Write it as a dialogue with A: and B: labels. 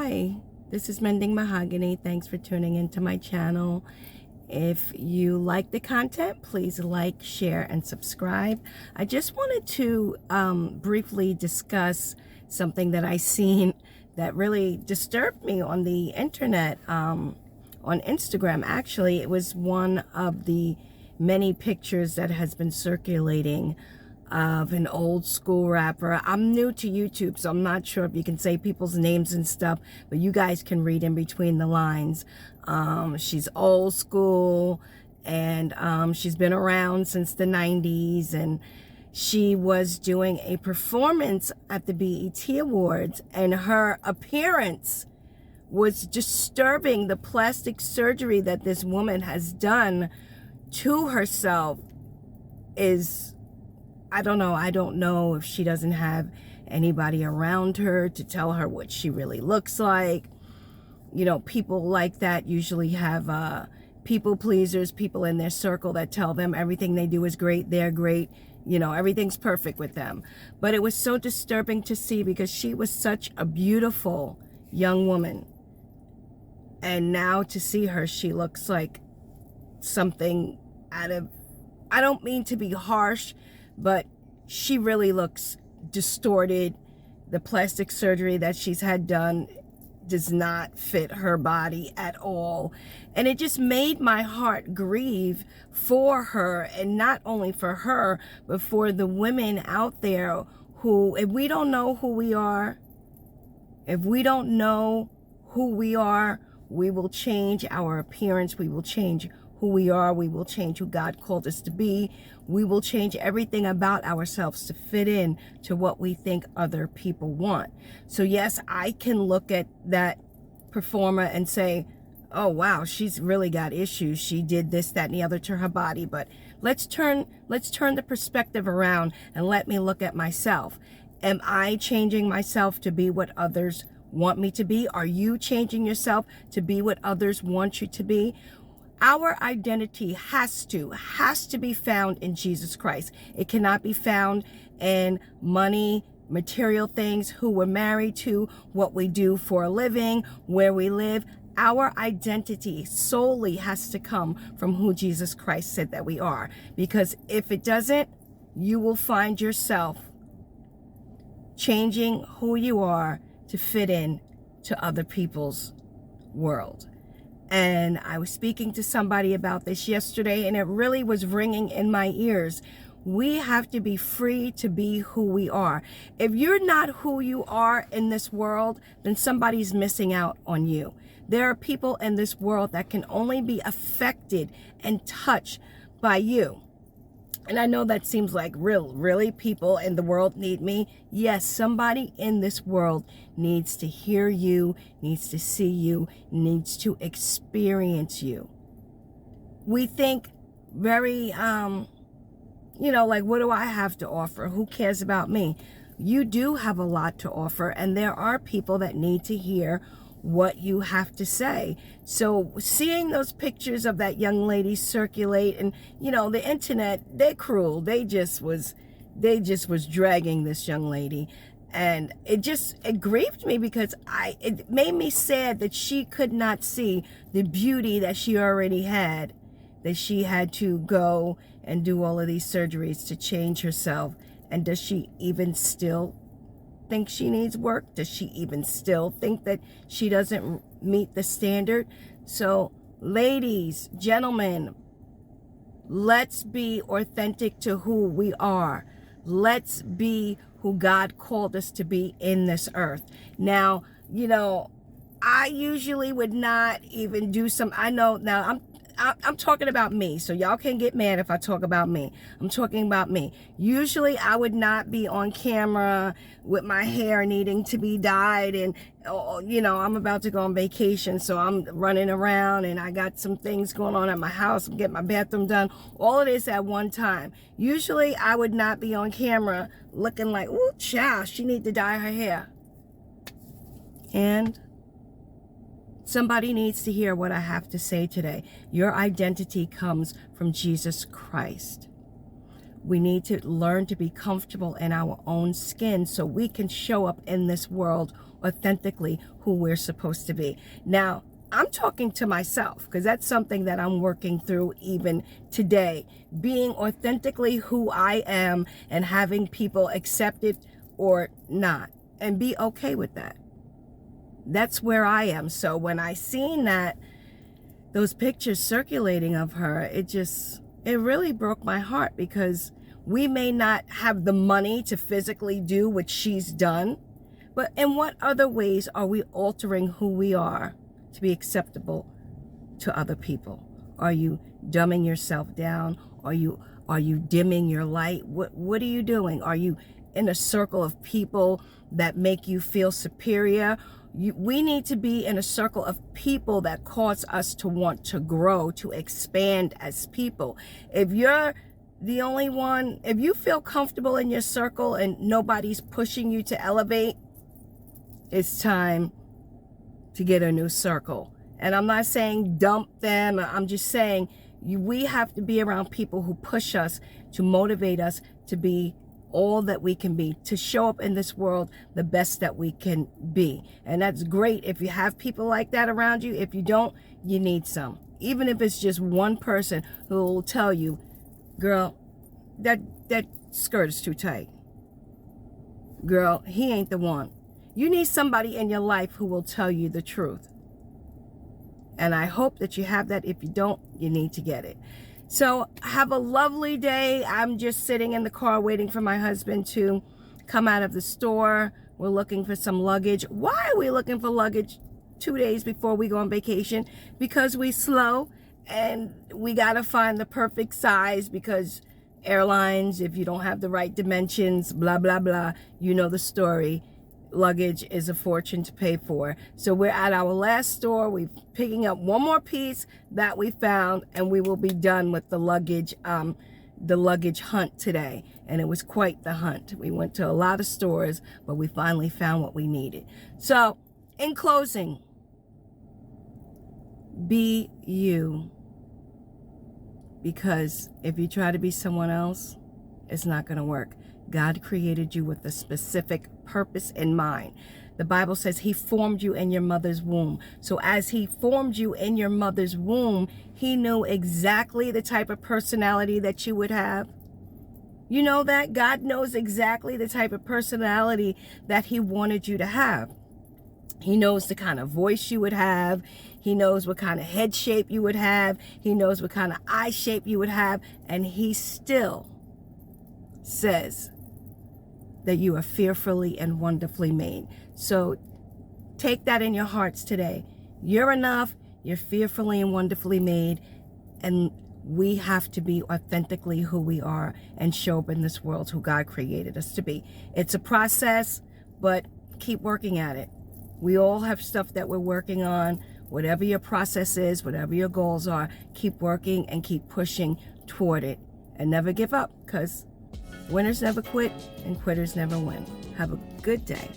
A: Hi, this is Mending Mahogany. Thanks for tuning into my channel. If you like the content, please like, share, and subscribe. I just wanted to briefly discuss something that I seen that really disturbed me on the internet, on Instagram. Actually, it was one of the many pictures that has been circulating of an old school rapper. I'm new to YouTube, so I'm not sure if you can say people's names and stuff, but you guys can read in between the lines. She's old school, and she's been around since the 90s, and she was doing a performance at the BET Awards, and her appearance was disturbing. The plastic surgery that this woman has done to herself is, I don't know if she doesn't have anybody around her to tell her what she really looks like. You know, people like that usually have people pleasers, people in their circle that tell them everything they do is great, they're great, you know, everything's perfect with them. But it was so disturbing to see because she was such a beautiful young woman. And now to see her, she looks like something out of, I don't mean to be harsh, but she really looks distorted. The plastic surgery that she's had done does not fit her body at all. And it just made my heart grieve for her, and not only for her, but for the women out there who, if we don't know who we are, we will change our appearance, we will change who we are, we will change who God called us to be. We will change everything about ourselves to fit in to what we think other people want. So yes, I can look at that performer and say, oh wow, she's really got issues. She did this, that, and the other to her body. But let's turn the perspective around and let me look at myself. Am I changing myself to be what others want me to be? Are you changing yourself to be what others want you to be? Our identity has to be found in Jesus Christ. It cannot be found in money, material things, who we're married to, what we do for a living, where we live. Our identity solely has to come from who Jesus Christ said that we are. Because if it doesn't, you will find yourself changing who you are to fit in to other people's world. And I was speaking to somebody about this yesterday, and it really was ringing in my ears. We have to be free to be who we are. If you're not who you are in this world, then somebody's missing out on you. There are people in this world that can only be affected and touched by you. And I know that seems like really people in the world need me. Yes, somebody in this world needs to hear you, needs to see you, needs to experience you. We think very, like, what do I have to offer? Who cares about me? You do have a lot to offer, and there are people that need to hear what you have to say. So seeing those pictures of that young lady circulate, and the internet, they're cruel. They just was dragging this young lady, and it grieved me because it made me sad that she could not see the beauty that she already had, that she had to go and do all of these surgeries to change herself. And does she even still think she needs work? Does she even still think that she doesn't meet the standard? So ladies, gentlemen, let's be authentic to who we are. Let's be who God called us to be in this earth. Now, I usually would not even do I'm talking about me, so y'all can't get mad if I talk about me. I'm talking about me. Usually I would not be on camera with my hair needing to be dyed, and I'm about to go on vacation, so I'm running around and I got some things going on at my house. I'm getting my bathroom done, all of this at one time. Usually I would not be on camera looking like, ooh, child, she need to dye her hair. And somebody needs to hear what I have to say today. Your identity comes from Jesus Christ. We need to learn to be comfortable in our own skin so we can show up in this world authentically who we're supposed to be. Now, I'm talking to myself because that's something that I'm working through even today. Being authentically who I am and having people accept it or not and be okay with that. That's where I am. So when I seen those pictures circulating of her, it really broke my heart, because we may not have the money to physically do what she's done, but in what other ways are we altering who we are to be acceptable to other people? Are you dumbing yourself down? Are you dimming your light? What are you doing? Are you in a circle of people that make you feel superior? We need to be in a circle of people that cause us to want to grow, to expand as people. If you're the only one, if you feel comfortable in your circle and nobody's pushing you to elevate, it's time to get a new circle. And I'm not saying dump them. I'm just saying we have to be around people who push us, to motivate us to be all that we can be, to show up in this world the best that we can be. And that's great if you have people like that around you. If you don't, you need some. Even if it's just one person who will tell you, girl, that skirt is too tight. Girl, he ain't the one. You need somebody in your life who will tell you the truth. And I hope that you have that. If you don't, you need to get it. So have a lovely day. I'm just sitting in the car waiting for my husband to come out of the store. We're looking for some luggage. Why are we looking for luggage 2 days before we go on vacation? Because we slow and we got to find the perfect size, because airlines, if you don't have the right dimensions, blah, blah, blah, you know the story. Luggage is a fortune to pay for. So we're at our last store. We're picking up one more piece that we found, and we will be done with the luggage hunt today. And it was quite the hunt. We went to a lot of stores, but we finally found what we needed. So in closing, be you. Because if you try to be someone else, it's not going to work. God created you with a specific purpose in mind. The Bible says he formed you in your mother's womb. So as he formed you in your mother's womb, he knew exactly the type of personality that you would have. You know that? God knows exactly the type of personality that he wanted you to have. He knows the kind of voice you would have. He knows what kind of head shape you would have. He knows what kind of eye shape you would have. And he still says that you are fearfully and wonderfully made. So take that in your hearts today. You're enough. You're fearfully and wonderfully made. And we have to be authentically who we are and show up in this world who God created us to be. It's a process, but keep working at it. We all have stuff that we're working on. Whatever your process is, whatever your goals are, keep working and keep pushing toward it. And never give up, because winners never quit and quitters never win. Have a good day.